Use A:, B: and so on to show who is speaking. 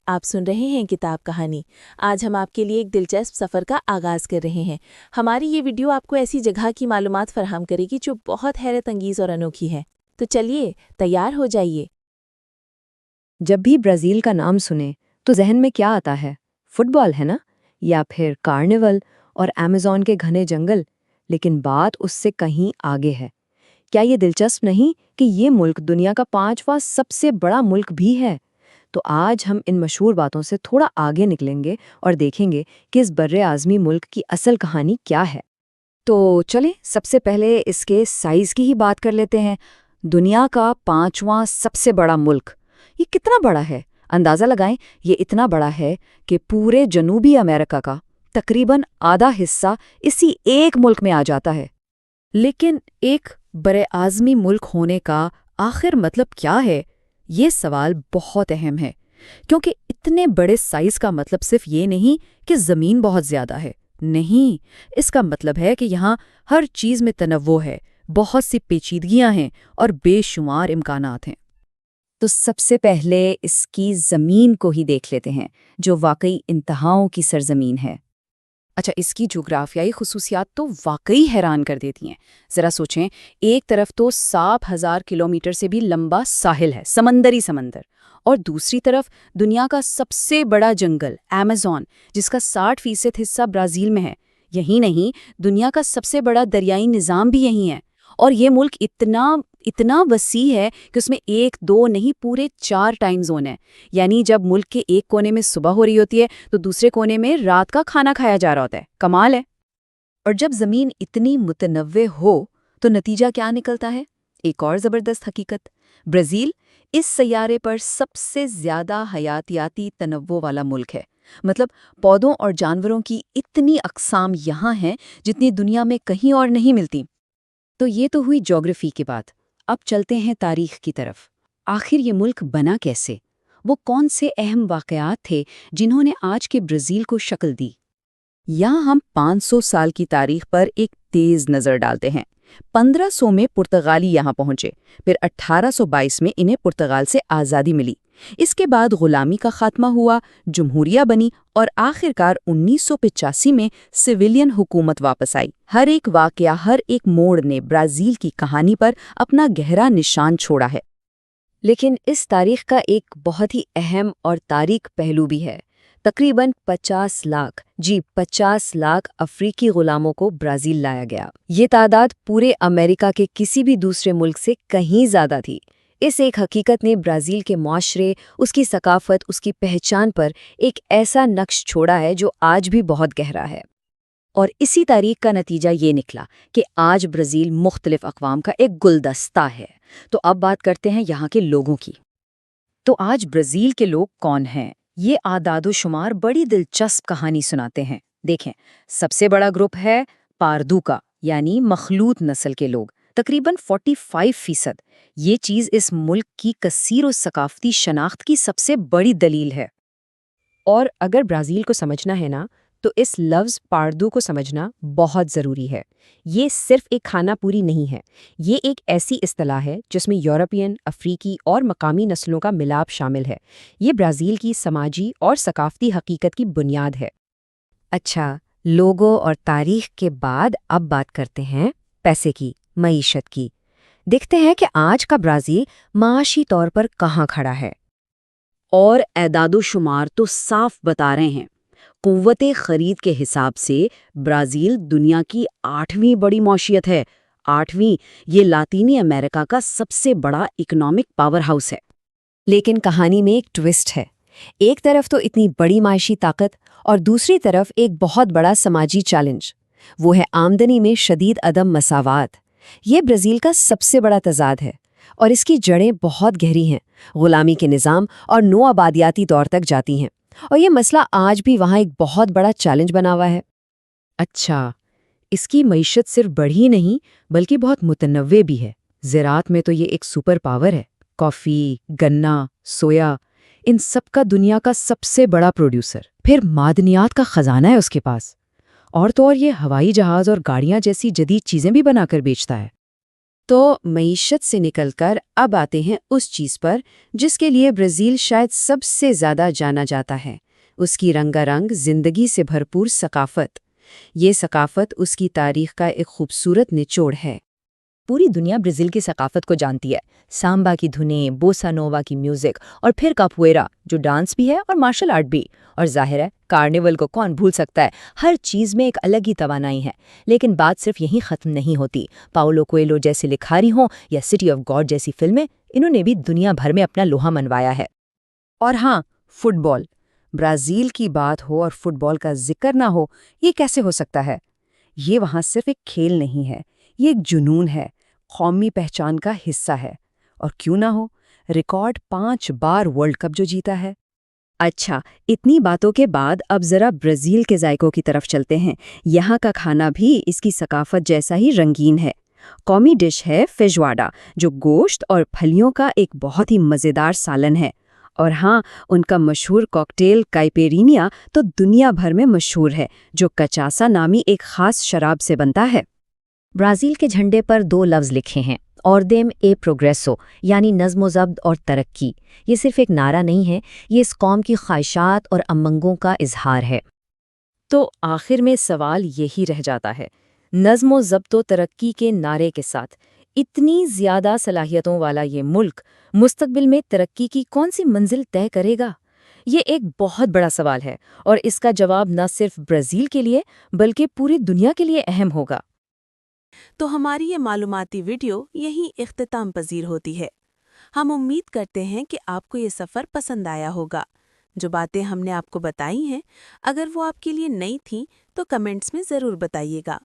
A: آپ سن رہے ہیں کتاب کہانی۔ آج ہم آپ کے لیے ایک دلچسپ سفر کا آغاز کر رہے ہیں۔ ہماری یہ ویڈیو آپ کو ایسی جگہ کی معلومات فراہم کرے گی جو بہت حیرت انگیز اور انوکھی ہے۔ تو چلیے تیار ہو جائیے۔
B: جب بھی برازیل کا نام سنیں تو ذہن میں کیا آتا ہے؟ فٹ بال ہے نا؟ یا پھر کارنیول اور ایمیزون کے گھنے جنگل؟ لیکن بات اس سے کہیں آگے ہے۔ کیا یہ دلچسپ نہیں کہ یہ ملک دنیا کا 5واں سب سے بڑا ملک بھی ہے؟ تو آج ہم ان مشہور باتوں سے تھوڑا آگے نکلیں گے اور دیکھیں گے کہ اس بر اعظمی ملک کی اصل کہانی کیا ہے۔ تو چلیں سب سے پہلے اس کے سائز کی ہی بات کر لیتے ہیں۔ دنیا کا 5واں سب سے بڑا ملک، یہ کتنا بڑا ہے؟ اندازہ لگائیں، یہ اتنا بڑا ہے کہ پورے جنوبی امریکہ کا تقریباً آدھا حصہ اسی ایک ملک میں آ جاتا ہے۔ لیکن ایک براعظمی ملک ہونے کا آخر مطلب کیا ہے؟ یہ سوال بہت اہم ہے، کیونکہ اتنے بڑے سائز کا مطلب صرف یہ نہیں کہ زمین بہت زیادہ ہے۔ نہیں، اس کا مطلب ہے کہ یہاں ہر چیز میں تنوع ہے، بہت سی پیچیدگیاں ہیں اور بے شمار امکانات ہیں۔ تو سب سے پہلے اس کی زمین کو ہی دیکھ لیتے ہیں، جو واقعی انتہاؤں کی سرزمین ہے۔ اچھا، اس کی جغرافیائی خصوصیات تو واقعی حیران کر دیتی ہیں۔ ذرا سوچیں، ایک طرف تو 7,000 کلومیٹر سے بھی لمبا ساحل ہے، سمندری سمندر، اور دوسری طرف دنیا کا سب سے بڑا جنگل ایمیزون، جس کا 60% حصہ برازیل میں ہے۔ یہی نہیں، دنیا کا سب سے بڑا دریائی نظام بھی یہی ہے، اور یہ ملک اتنا وسیع ہے کہ اس میں 1 2 نہیں پورے 4 ٹائم زون ہیں۔ یعنی جب ملک کے ایک کونے میں صبح ہو رہی ہوتی ہے تو دوسرے کونے میں رات کا کھانا کھایا جا رہا ہوتا ہے۔ کمال ہے۔ اور جب زمین اتنی متنوع ہو تو نتیجہ کیا نکلتا ہے؟ ایک اور زبردست حقیقت، برازیل اس سیارے پر سب سے زیادہ حیاتیاتی تنوع والا ملک ہے۔ مطلب پودوں اور جانوروں کی اتنی اقسام یہاں ہیں جتنی دنیا میں کہیں اور نہیں ملتی۔ تو یہ تو ہوئی جغرافی کی بات۔ اب چلتے ہیں تاریخ کی طرف۔ آخر یہ ملک بنا کیسے؟ وہ کون سے اہم واقعات تھے جنہوں نے آج کے برازیل کو شکل دی؟ یہاں ہم 500 سال کی تاریخ پر ایک تیز نظر ڈالتے ہیں۔ 1500 میں پرتگالی یہاں پہنچے، پھر 1822 میں انہیں پرتگال سے آزادی ملی۔ اس کے بعد غلامی کا خاتمہ ہوا، جمہوریہ بنی، اور آخرکار 1985 میں سویلین حکومت واپس آئی۔ ہر ایک واقعہ، ہر ایک موڑ نے برازیل کی کہانی پر اپنا گہرا نشان چھوڑا ہے۔ لیکن اس تاریخ کا ایک بہت ہی اہم اور تاریک پہلو بھی ہے۔ تقریباً 50 لاکھ افریقی غلاموں کو برازیل لایا گیا۔ یہ تعداد پورے امریکہ کے کسی بھی دوسرے ملک سے کہیں زیادہ تھی۔ اس ایک حقیقت نے برازیل کے معاشرے، اس کی ثقافت، اس کی پہچان پر ایک ایسا نقش چھوڑا ہے جو آج بھی بہت گہرا ہے۔ اور اسی تاریخ کا نتیجہ یہ نکلا کہ آج برازیل مختلف اقوام کا ایک گلدستہ ہے۔ تو اب بات کرتے ہیں یہاں کے لوگوں کی۔ تو آج برازیل کے لوگ کون ہیں؟ یہ اعداد و شمار بڑی دلچسپ کہانی سناتے ہیں۔ دیکھیں، سب سے بڑا گروپ ہے پاردو کا، یعنی مخلوط نسل کے لوگ، تقریباً 45%۔ یہ چیز اس ملک کی کثیر و ثقافتی شناخت کی سب سے بڑی دلیل ہے۔ اور اگر برازیل کو سمجھنا ہے نا، تو اس لفظ پاردو کو سمجھنا بہت ضروری ہے۔ یہ صرف ایک کھانا پوری نہیں ہے، یہ ایک ایسی اصطلاح ہے جس میں یورپین، افریقی اور مقامی نسلوں کا ملاپ شامل ہے۔ یہ برازیل کی سماجی اور ثقافتی حقیقت کی بنیاد ہے۔ اچھا، لوگوں اور تاریخ کے بعد اب بات کرتے ہیں پیسے کی، معیشت کی۔ دیکھتے ہیں کہ آج کا برازیل معاشی طور پر کہاں کھڑا ہے۔ اور اعداد و شمار تو صاف بتا رہے ہیں۔ قوت خرید کے حساب سے برازیل دنیا کی 8ویں بڑی معیشت ہے۔ 8ویں، یہ لاطینی امریکہ کا سب سے بڑا اکنامک پاور ہاؤس ہے۔ لیکن کہانی میں ایک ٹوسٹ ہے۔ ایک طرف تو اتنی بڑی معاشی طاقت اور دوسری طرف ایک بہت بڑا سماجی چیلنج، وہ ہے آمدنی میں شدید عدم مساوات۔ یہ برازیل کا سب سے بڑا تضاد ہے اور اس کی جڑیں بہت گہری ہیں، غلامی کے نظام اور نو آبادیاتی دور تک جاتی ہیں، اور یہ مسئلہ آج بھی وہاں ایک بہت بڑا چیلنج بنا ہوا ہے۔ اچھا، اس کی معیشت صرف بڑھی نہیں بلکہ بہت متنوع بھی ہے۔ زراعت میں تو یہ ایک سپر پاور ہے۔ کافی، گنا، سویا، ان سب کا دنیا کا سب سے بڑا پروڈیوسر۔ پھر معدنیات کا خزانہ ہے اس کے پاس، اور تو اور یہ ہوائی جہاز اور گاڑیاں جیسی جدید چیزیں بھی بنا کر بیچتا ہے۔ تو معیشت سے نکل کر اب آتے ہیں اس چیز پر جس کے لیے برازیل شاید سب سے زیادہ جانا جاتا ہے، اس کی رنگا رنگ زندگی سے بھرپور ثقافت۔ یہ ثقافت اس کی تاریخ کا ایک خوبصورت نچوڑ ہے۔
C: پوری دنیا برازیل کی ثقافت کو جانتی ہے، سامبا کی دھنیں، بوسا نووا کی میوزک اور پھر کاپویرا جو ڈانس بھی ہے اور مارشل آرٹ بھی، اور ظاہر ہے کارنیول کو کون بھول سکتا ہے۔ ہر چیز میں ایک الگ ہی توانائی ہے، لیکن بات صرف یہیں ختم نہیں ہوتی۔ پاولو کویلو جیسے لکھاری ہوں یا سٹی آف گاڈ جیسی فلمیں، انہوں نے بھی دنیا بھر میں اپنا لوہا منوایا ہے۔
B: اور ہاں، فٹ بال، برازیل کی بات ہو اور فٹ بال کا ذکر نہ ہو، یہ کیسے ہو سکتا ہے؟ یہ وہاں صرف ایک کھیل نہیں ہے، یہ ایک جنون ہے، قومی پہچان کا حصہ ہے۔ اور کیوں نہ ہو، ریکارڈ 5 بار ورلڈ کپ جو جیتا ہے۔ اچھا، اتنی باتوں کے بعد اب ذرا برازیل کے ذائقوں کی طرف چلتے ہیں۔ یہاں کا کھانا بھی اس کی ثقافت جیسا ہی رنگین ہے۔ قومی ڈش ہے فیجواڈا، جو گوشت اور پھلیوں کا ایک بہت ہی مزیدار سالن ہے۔ اور ہاں، ان کا مشہور کاکٹیل کائپیرینیا تو دنیا بھر میں مشہور ہے، جو کچاسا نامی ایک خاص شراب سے بنتا ہے۔
C: برازیل کے جھنڈے پر 2 لفظ لکھے ہیں، اوردیم اے پروگریسو، یعنی نظم و ضبط اور ترقی۔ یہ صرف ایک نعرہ نہیں ہے، یہ اس قوم کی خواہشات اور امنگوں کا اظہار ہے۔
A: تو آخر میں سوال یہی رہ جاتا ہے، نظم و ضبط و ترقی کے نعرے کے ساتھ اتنی زیادہ صلاحیتوں والا یہ ملک مستقبل میں ترقی کی کون سی منزل طے کرے گا؟ یہ ایک بہت بڑا سوال ہے، اور اس کا جواب نہ صرف برازیل کے لیے بلکہ پوری دنیا کے لیے اہم ہوگا۔ تو ہماری یہ معلوماتی ویڈیو یہیں اختتام پذیر ہوتی ہے۔ ہم امید کرتے ہیں کہ آپ کو یہ سفر پسند آیا ہوگا۔ جو باتیں ہم نے آپ کو بتائی ہیں، اگر وہ آپ کے لیے نئی تھیں تو کمنٹس میں ضرور بتائیے گا۔